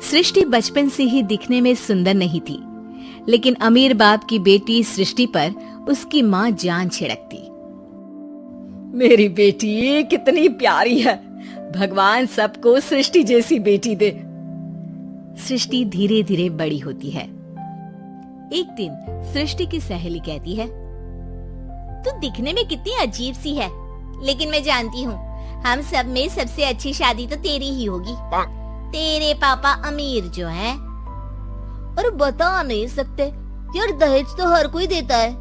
सृष्टि बचपन से ही दिखने में सुंदर नहीं थी, लेकिन अमीर बाप की बेटी सृष्टि पर उसकी माँ जान छिड़कती। मेरी बेटी कितनी प्यारी है, भगवान सबको सृष्टि जैसी बेटी दे। सृष्टि धीरे धीरे बड़ी होती है। एक दिन सृष्टि की सहेली कहती है, तू दिखने में कितनी अजीब सी है, लेकिन मैं जानती हूँ हम सब में सबसे अच्छी शादी तो तेरी ही होगी। तेरे पापा अमीर जो हैं। और बता नहीं सकते यार, दहेज तो हर कोई देता है,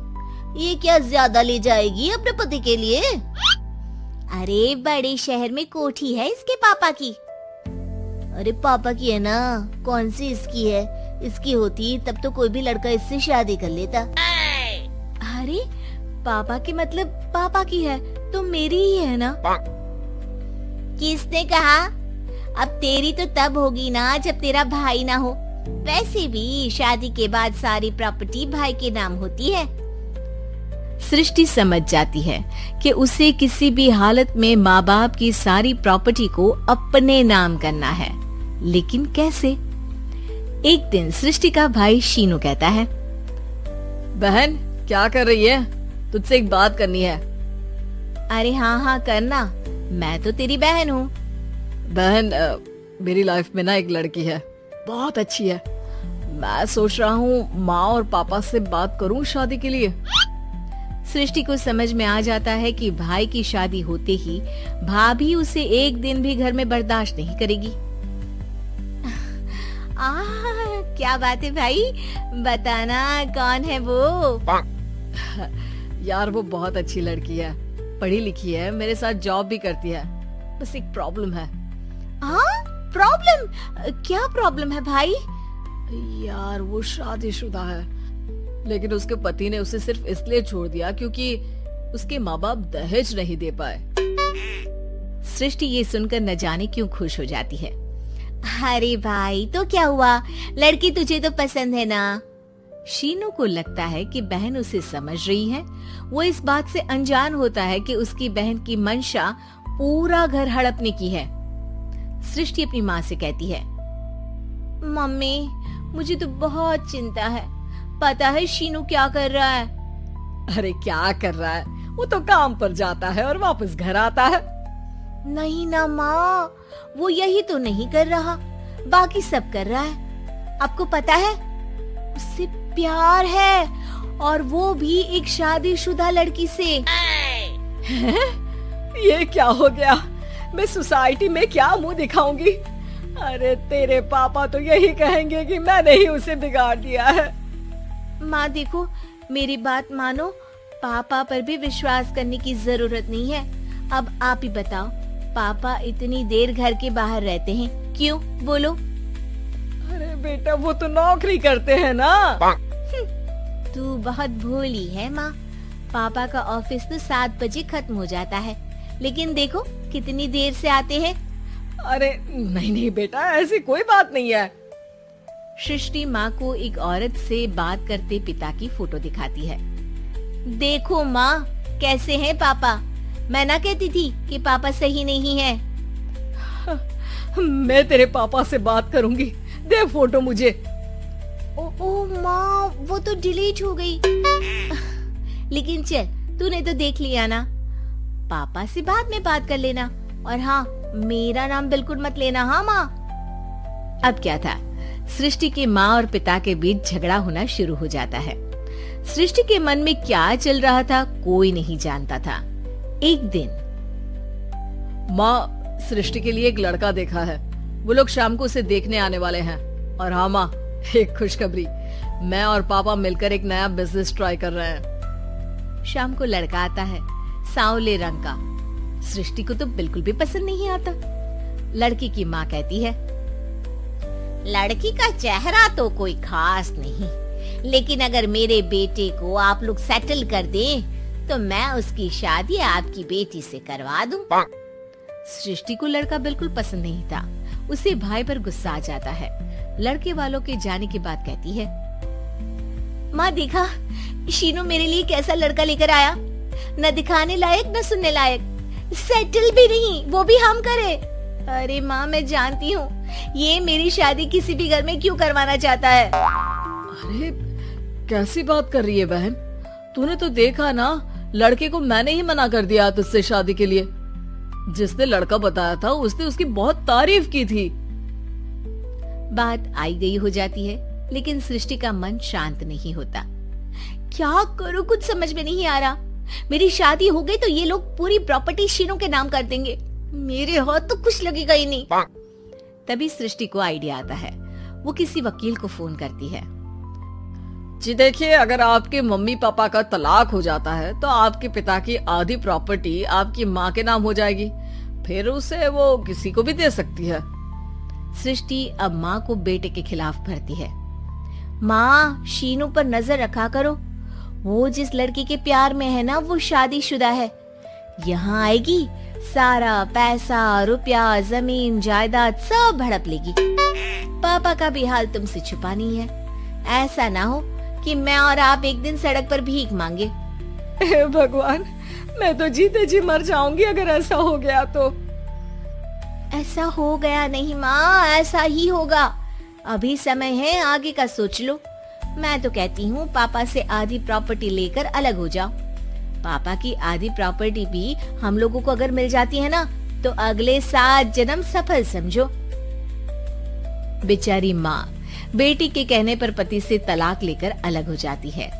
ये क्या ज्यादा ले जाएगी अपने पति के लिए? अरे बड़े शहर में कोठी है इसके पापा की। अरे पापा की है ना, कौन सी इसकी है? इसकी होती तब तो कोई भी लड़का इससे शादी कर लेता। अरे पापा की मतलब पापा की है तो मेरी ही है ना? किसने कहा? अब तेरी तो तब होगी ना जब तेरा भाई ना हो। वैसे भी शादी के बाद सारी प्रॉपर्टी भाई के नाम होती है। सृष्टि समझ जाती है कि उसे किसी भी हालत में माँ बाप की सारी प्रॉपर्टी को अपने नाम करना है, लेकिन कैसे? एक दिन सृष्टि का भाई शीनू कहता है, बहन क्या कर रही है? तुझसे एक बात करनी है। अरे हाँ करना, मैं तो तेरी बहन हूँ। बहन मेरी लाइफ में ना एक लड़की है, बहुत अच्छी है। मैं सोच रहा हूँ माँ और पापा से बात करूँ शादी के लिए। सृष्टि को समझ में आ जाता है कि भाई की शादी होते ही भाभी उसे एक दिन भी घर में बर्दाश्त नहीं करेगी। क्या बात है भाई, बताना कौन है वो? यार वो बहुत अच्छी लड़की है, पढ़ी लिखी है, मेरे साथ जॉब भी करती है। बस एक प्रॉब्लम है। प्रॉब्लम? क्या प्रॉब्लम है भाई? यार वो शादीशुदा है, लेकिन उसके पति ने उसे सिर्फ इसलिए छोड़ दिया क्योंकि उसके माँ बाप दहेज नहीं दे पाए। सृष्टि ये सुनकर न जाने क्यों खुश हो जाती है। अरे भाई तो क्या हुआ, लड़की तुझे तो पसंद है ना? शीनू को लगता है कि बहन उसे समझ रही है। वो इस बात से अनजान होता है कि उसकी बहन की मंशा पूरा घर हड़पने की है। सृष्टि अपनी माँ से कहती है, मम्मी मुझे तो बहुत चिंता है। पता है शीनू क्या कर रहा है? अरे क्या कर रहा है, वो तो काम पर जाता है और वापस घर आता है। नहीं ना माँ, वो यही तो नहीं कर रहा, बाकी सब कर रहा है। आपको पता है उससे प्यार है, और वो भी एक शादीशुदा लड़की से। ये क्या हो गया? मैं सोसाइटी में क्या मुंह दिखाऊंगी? अरे तेरे पापा तो यही कहेंगे कि मैंने ही उसे बिगाड़ दिया है। माँ देखो, मेरी बात मानो, पापा पर भी विश्वास करने की जरूरत नहीं है। अब आप ही बताओ, पापा इतनी देर घर के बाहर रहते हैं क्यों? बोलो। अरे बेटा वो तो नौकरी करते हैं ना। तू बहुत भोली है माँ। पापा का ऑफिस तो 7 बजे खत्म हो जाता है, लेकिन देखो कितनी देर से आते हैं। अरे नहीं बेटा, ऐसी कोई बात नहीं है। सृष्टि माँ को एक औरत से बात करते पिता की फोटो दिखाती है। देखो माँ कैसे हैं पापा। मैं ना कहती थी कि पापा सही नहीं है। मैं तेरे पापा से बात करूंगी, दे फोटो मुझे। ओ माँ, वो तो डिलीट हो गई। लेकिन चल, तूने तो देख लिया ना। पापा से बाद में बात कर लेना, और हाँ मेरा नाम बिल्कुल मत लेना। हाँ माँ। अब क्या था, सृष्टि के माँ और पिता के बीच झगड़ा होना शुरू हो जाता है। सृष्टि के मन में क्या चल रहा था कोई नहीं जानता था। एक दिन, माँ सृष्टि के लिए एक लड़का देखा है, वो लोग शाम को उसे देखने आने वाले हैं। और हाँ माँ, एक खुशखबरी, मैं और पापा मिलकर एक नया बिजनेस ट्राई कर रहे हैं। शाम को लड़का आता है, सांवले रंग का। सृष्टि को तो बिल्कुल भी पसंद नहीं आता। लड़की की माँ कहती है, लड़की का चेहरा तो कोई खास नहीं, लेकिन अगर मेरे बेटे को आप लोग सेटल कर दें तो मैं उसकी शादी आपकी बेटी से करवा दूं। सृष्टि को लड़का बिल्कुल पसंद नहीं था। उसे भाई पर गुस्सा आ जाता है। लड़के वालों के जाने के बाद कहती है, माँ देखा शीनू मेरे लिए कैसा लड़का लेकर आया, न दिखाने लायक न सुनने लायक, सेटल भी नहीं, वो भी हम करे। अरे माँ मैं जानती हूँ ये मेरी शादी किसी भी घर में क्यों करवाना चाहता है? अरे कैसी बात कर रही है बहन, तूने तो देखा ना, लड़के को मैंने ही मना कर दिया तुझसे शादी के लिए। जिसने लड़का बताया था उसने उसकी बहुत तारीफ की थी। बात आई गई हो जाती है, लेकिन सृष्टि का मन शांत नहीं होता। क्या करूं, कुछ समझ में नहीं आ रहा। मेरी शादी हो गई तो ये लोग पूरी प्रॉपर्टी शीनू के नाम कर देंगे। मेरे हाथ तो कुछ लगेगा ही नहीं। तभी सृष्टि को आइडिया आता है। वो किसी वकील को फोन करती है। जी देखिए, अगर आपके मम्मी पापा का तलाक हो जाता है तो आपके पिता की आधी प्रॉपर्टी आपकी माँ के नाम हो जाएगी, फिर उसे वो किसी को भी दे सकती है। सृष्टि अब माँ को बेटे के खिलाफ भरती है। माँ, शीनू पर नजर रखा करो। वो जिस लड़की के प्यार में है ना, वो शादीशुदा है। यहाँ आएगी, सारा पैसा, रुपया, जमीन, जायदाद सब हड़प लेगी। पापा का भी हाल तुमसे छुपा नहीं है। ऐसा ना हो कि मैं और आप एक दिन सड़क पर भीख मांगे। हे भगवान, मैं तो जीते जी मर जाऊंगी अगर ऐसा हो गया तो। ऐसा हो गया नहीं माँ, ऐसा ही होगा। अभी समय है, आगे का सोच लो। मैं तो कहती हूँ पापा से आधी प्रॉपर्टी लेकर अलग हो जाओ। पापा की आधी प्रॉपर्टी भी हम लोगों को अगर मिल जाती है ना, तो अगले 7 जन्म सफल समझो। बेचारी माँ बेटी के कहने पर पति से तलाक लेकर अलग हो जाती है।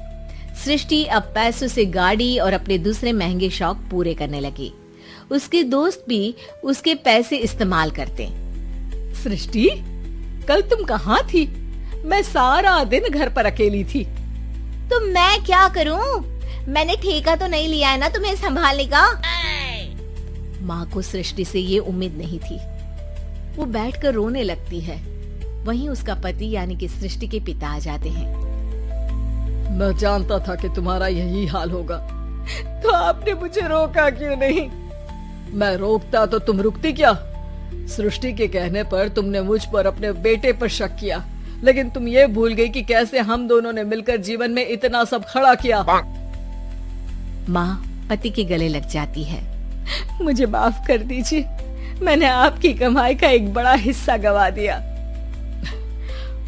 सृष्टि अब पैसों से गाड़ी और अपने दूसरे महंगे शौक पूरे करने लगी। उसके दोस्त भी उसके पैसे इस्तेमाल करते। सृष्टि, कल तुम कहाँ थी? मैं सारा दिन घर पर अकेली थी। तो मैं क्या करूं? मैंने ठेका तो नहीं लिया है ना तुम्हें संभालने का। माँ को सृष्टि से ये उम्मीद नहीं थी। वो बैठकर रोने लगती है। वहीं उसका पति यानी कि सृष्टि के पिता आ जाते हैं। मैं जानता था कि तुम्हारा यही हाल होगा, तो आपने मुझे रोका क्यों नहीं? मैं रोकता तो तुम रुकती क्या? सृष्टि के कहने पर तुमने मुझ पर, अपने बेटे पर शक किया, लेकिन तुम ये भूल गई कि कैसे हम दोनों ने मिलकर जीवन में इतना सब खड़ा किया। माँ पति के गले लग जाती है। मुझे माफ कर दीजिए, मैंने आपकी कमाई का एक बड़ा हिस्सा गवा दिया।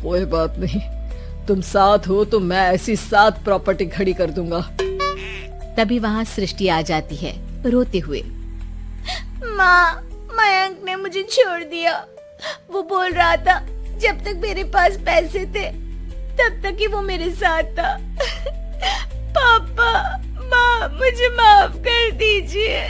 कोई बात नहीं, तुम साथ हो तो मैं ऐसी 7 प्रॉपर्टी खड़ी कर दूंगा। तभी वहाँ सृष्टि आ जाती है रोते हुए। माँ, मयंक ने मुझे छोड़ दिया। वो बोल रहा था जब तक मेरे पास पैसे थे तब तक ही वो मेरे साथ था। पापा, माँ, मुझे माफ कर दीजिए।